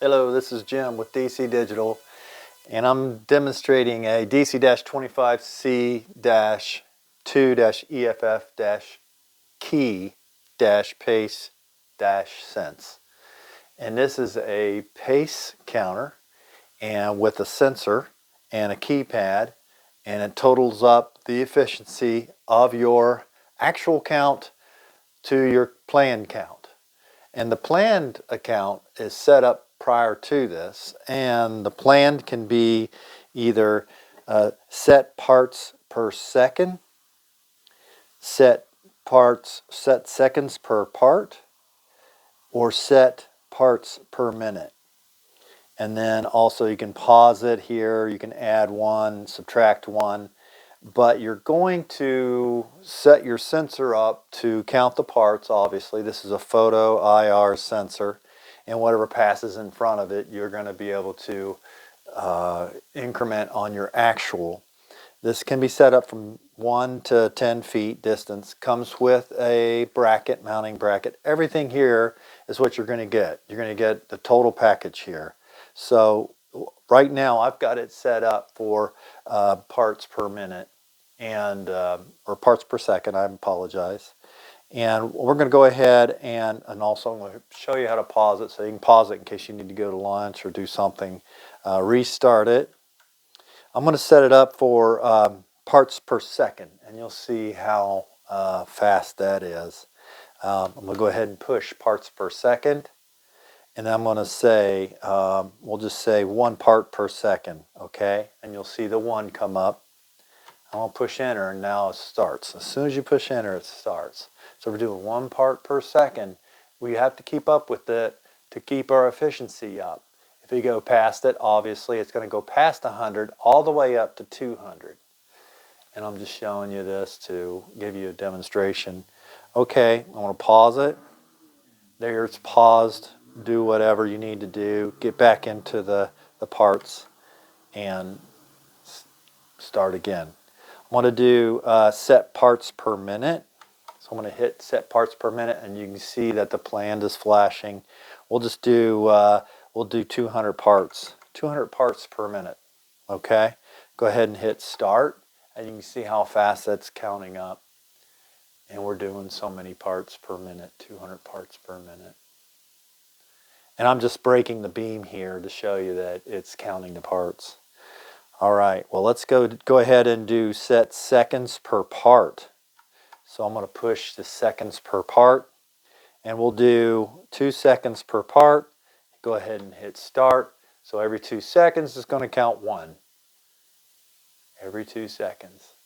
Hello, this is Jim with DC Digital, and I'm demonstrating a DC-25C-2-EFF-KEY-PACE-SENS. And this is a pace counter and with a sensor and a keypad, and it totals up the efficiency of your actual count to your planned count. And the planned account is set up prior to this, and the planned can be either set parts per second, set seconds per part, or set parts per minute. And then also you can pause it here, you can add one, subtract one, but you're going to set your sensor up to count the parts. Obviously this is a photo IR sensor, and whatever passes in front of it you're going to be able to increment on your actual. This can be set up from 1 to 10 feet distance, comes with a bracket, mounting bracket. Everything here is what you're going to get. You're going to get the total package here. So right now I've got it set up for parts per minute, and or parts per second, I apologize. And we're going to go ahead and also I'm going to show you how to pause it, so you can pause it in case you need to go to lunch or do something. Restart it. I'm going to set it up for parts per second, and you'll see how fast that is. I'm going to go ahead and push parts per second, and I'm going to say, we'll just say 1 part per second, okay? And you'll see the 1 come up. I'm going to push enter, and now it starts. As soon as you push enter, it starts. So we're doing 1 part per second. We have to keep up with it to keep our efficiency up. If you go past it, obviously it's going to go past 100 all the way up to 200. And I'm just showing you this to give you a demonstration. Okay, I want to pause it. There, it's paused. Do whatever you need to do. Get back into the parts and start again. I want to do set parts per minute. So I'm going to hit set parts per minute, and you can see that the planned is flashing. We'll just do 200 parts. 200 parts per minute. Okay? Go ahead and hit start, and you can see how fast that's counting up. And we're doing so many parts per minute, 200 parts per minute. And I'm just breaking the beam here to show you that it's counting the parts. All right, well, let's go ahead and do set seconds per part. So I'm going to push the seconds per part, and we'll do 2 seconds per part. Go ahead and hit start. So every 2 seconds is going to count 1. Every 2 seconds.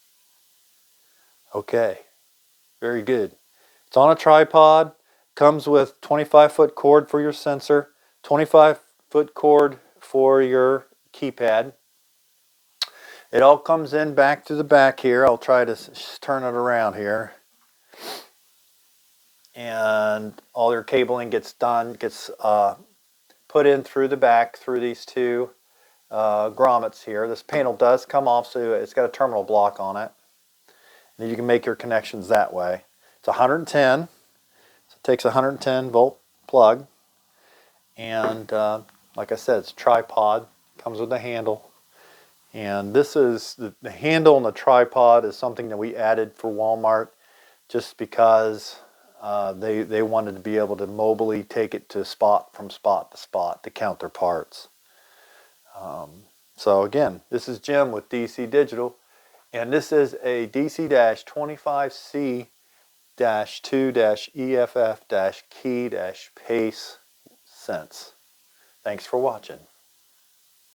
Okay, very good. It's on a tripod. Comes with 25-foot cord for your sensor, 25-foot cord for your keypad. It all comes in back to the back here. I'll try to turn it around here. And all your cabling gets put in through the back through these 2 grommets here. This panel does come off, so it's got a terminal block on it. And you can make your connections that way. It's 110, so it takes a 110 volt plug. And like I said, it's a tripod, comes with a handle. And this is the handle and the tripod is something that we added for Walmart just because they wanted to be able to mobily take it to from spot to spot to count their parts. So again, this is Jim with DC Digital, and this is a DC-25C-2-EFF-KEY-PACE-SENS. Thanks for watching.